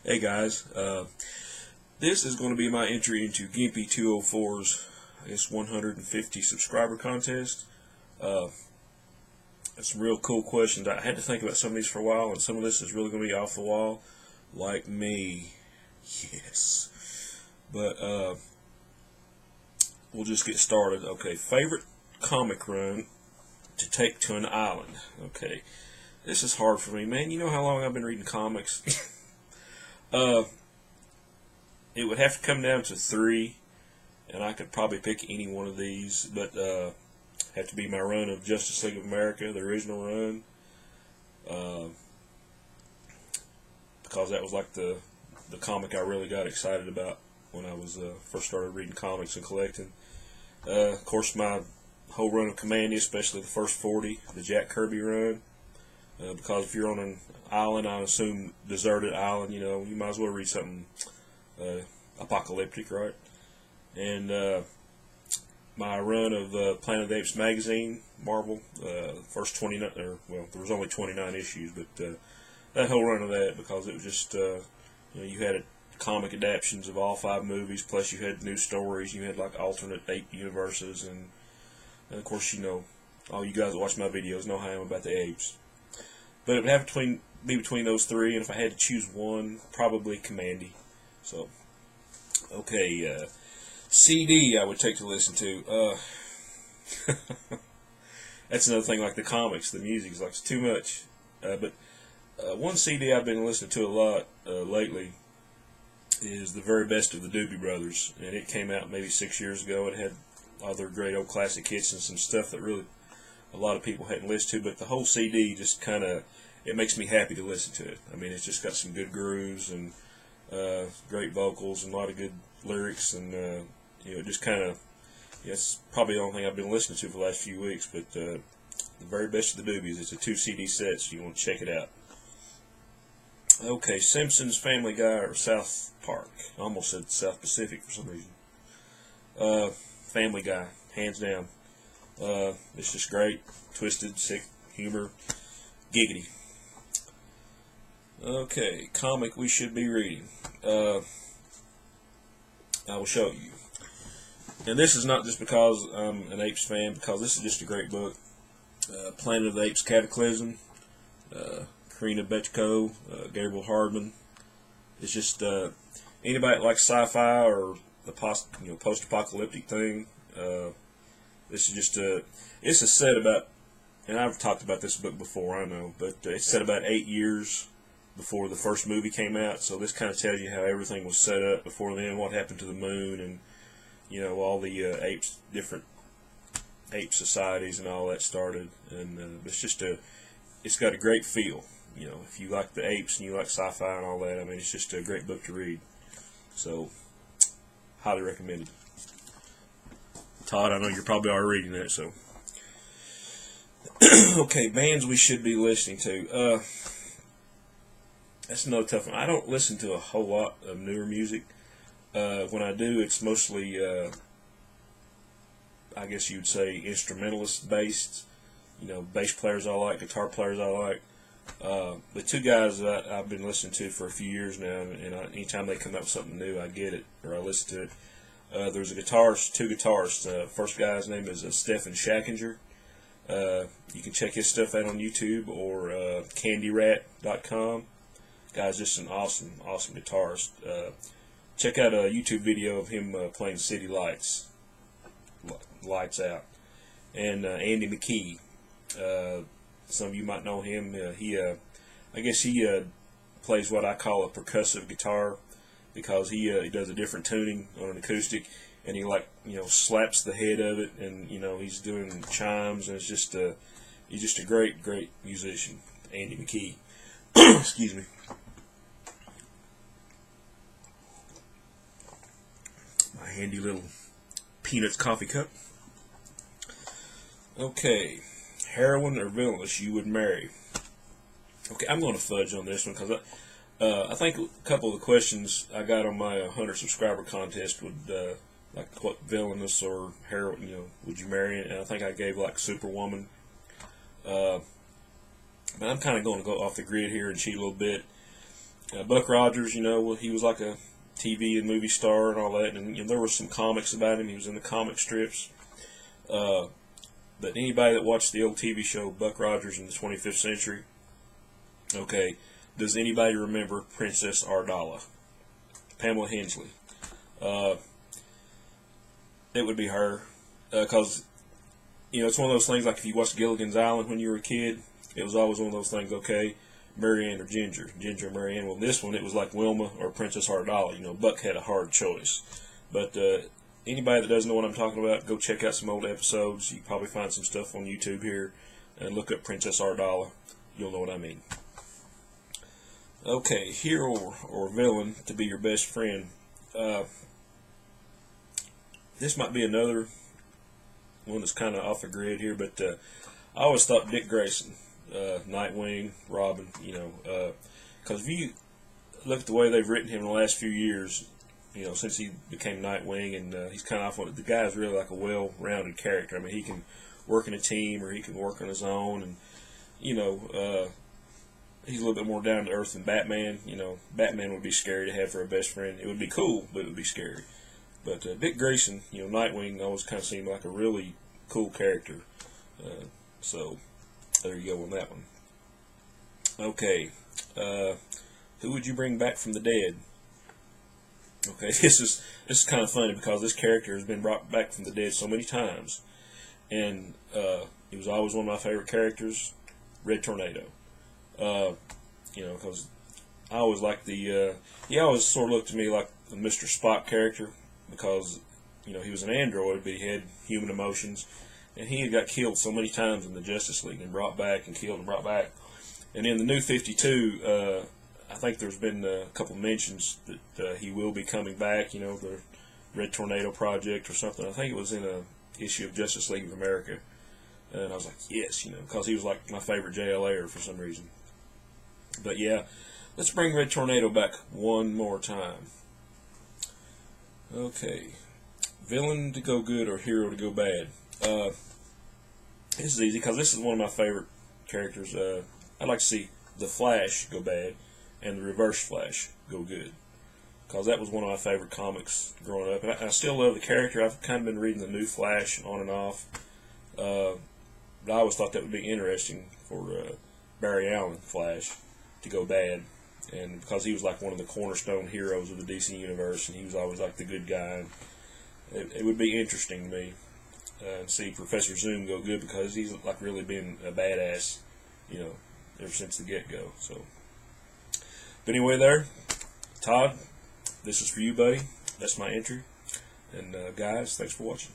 Hey guys, this is going to be my entry into GIMPY204's, I guess, 150 subscriber contest. That's some real cool questions. I had to think about some of these for a while, and some of this is really going to be off the wall, like me. Yes. But we'll just get started. Okay, favorite comic run to take to an island. Okay, this is hard for me, man. You know how long I've been reading comics? It would have to come down to 3, and I could probably pick any one of these, but have to be my run of Justice League of America, the original run, because that was like the comic I really got excited about when I was first started reading comics and collecting. Of course, my whole run of Commandy, especially the first 40, the Jack Kirby run. Because if you're on an island, I assume deserted island, you know, you might as well read something apocalyptic, right? And my run of Planet of the Apes magazine, Marvel, first 29, or well, there was only 29 issues, but that whole run of that, because it was just, you know, you had comic adaptions of all 5 movies, plus you had new stories, you had like alternate 8 universes, and of course, you know, all you guys that watch my videos know how I am about the apes. But it would have to be between those 3, and if I had to choose one, probably Commandy. So, okay, CD I would take to listen to. That's another thing, like the comics, the music is like it's too much. But one CD I've been listening to a lot lately is The Very Best of the Doobie Brothers, and it came out maybe 6 years ago. It had all their great old classic hits and some stuff that really a lot of people hadn't listened to, but the whole CD just kind of, it makes me happy to listen to it. I mean, it's just got some good grooves and great vocals and a lot of good lyrics, and you know, just kind of, yeah, it's probably the only thing I've been listening to for the last few weeks. But The Very Best of the Doobies, it's a 2 CD set, so you want to check it out. Okay, Simpsons, Family Guy, or South Park. I almost said South Pacific for some reason. Family Guy, hands down. It's just great, twisted, sick humor, giggity. Okay, comic we should be reading. I will show you. And this is not just because I'm an Apes fan, because this is just a great book. Planet of the Apes Cataclysm, Karina Betchko, Gabriel Hardman. It's just anybody that likes sci-fi or the post-apocalyptic thing. This is just it's a set about, and I've talked about this book before, I know, but it's set about 8 years before the first movie came out, so this kind of tells you how everything was set up before then, what happened to the moon, and, you know, all the apes, different ape societies and all that started, and it's just it's got a great feel, you know, if you like the apes and you like sci-fi and all that. I mean, it's just a great book to read, so highly recommended. Todd, I know you're probably already reading that, so. Okay, bands we should be listening to. That's another tough one. I don't listen to a whole lot of newer music. When I do, it's mostly, I guess you'd say, instrumentalist-based. You know, bass players I like, guitar players I like. The 2 guys that I've been listening to for a few years now, and anytime they come up with something new, I get it, or I listen to it. There's 2 guitarists. First guy's name is Stephen Schackinger. You can check his stuff out on YouTube or candyrat.com. Guy's just an awesome guitarist. Check out a YouTube video of him playing City Lights Out. And Andy McKee. Some of you might know him. I guess he plays what I call a percussive guitar, because he does a different tuning on an acoustic, and he, like, you know, slaps the head of it, and, you know, he's doing chimes, and it's just he's just a great musician, Andy McKee. Excuse me. My handy little Peanuts coffee cup. Okay, heroine or villainess you would marry. Okay, I'm going to fudge on this one, because I think a couple of the questions I got on my 100 subscriber contest would, like, what villainous or heroine, you know, would you marry? And I think I gave, like, Superwoman. But I'm kind of going to go off the grid here and cheat a little bit. Buck Rogers, you know, well, he was like a TV and movie star and all that, and you know, there were some comics about him. He was in the comic strips. But anybody that watched the old TV show Buck Rogers in the 25th Century, okay, does anybody remember Princess Ardala? Pamela Hensley. It would be her, because you know, it's one of those things like if you watched Gilligan's Island when you were a kid, it was always one of those things, okay, Marianne or Ginger or Marianne. Well, this one, it was like Wilma or Princess Ardala. You know, Buck had a hard choice. But anybody that doesn't know what I'm talking about, go check out some old episodes. You can probably find some stuff on YouTube here and look up Princess Ardala. You'll know what I mean. Okay, hero or villain to be your best friend. This might be another one that's kind of off the grid here, but I always thought Dick Grayson, Nightwing, Robin, you know, because if you look at the way they've written him in the last few years, you know, since he became Nightwing, and he's kind of off. The guy is really like a well-rounded character. I mean, he can work in a team or he can work on his own, and you know, he's a little bit more down to earth than Batman. You know, Batman would be scary to have for a best friend. It would be cool, but it would be scary. But Dick Grayson, you know, Nightwing always kind of seemed like a really cool character. So there you go on that one. Okay, who would you bring back from the dead? Okay, this is kind of funny because this character has been brought back from the dead so many times, and he was always one of my favorite characters, Red Tornado. You know, because I always liked the he always sort of looked to me like the Mr. Spock character, because you know he was an android but he had human emotions, and he had got killed so many times in the Justice League and brought back and killed and brought back. And in the New 52, I think there's been a couple mentions that he will be coming back, you know, the Red Tornado Project or something. I think it was in a issue of Justice League of America, and I was like, yes, you know, because he was like my favorite JLA for some reason. But yeah, let's bring Red Tornado back one more time. Okay, villain to go good or hero to go bad. This is easy because this is one of my favorite characters. I'd like to see the Flash go bad and the Reverse Flash go good, because that was one of my favorite comics growing up. And I still love the character. I've kind of been reading the new Flash on and off. But I always thought that would be interesting for Barry Allen Flash to go bad, and because he was like one of the cornerstone heroes of the DC universe, and he was always like the good guy. And it would be interesting to me and see Professor Zoom go good, because he's like really been a badass, you know, ever since the get-go. So, but anyway, there, Todd, this is for you, buddy. That's my entry, and guys, thanks for watching.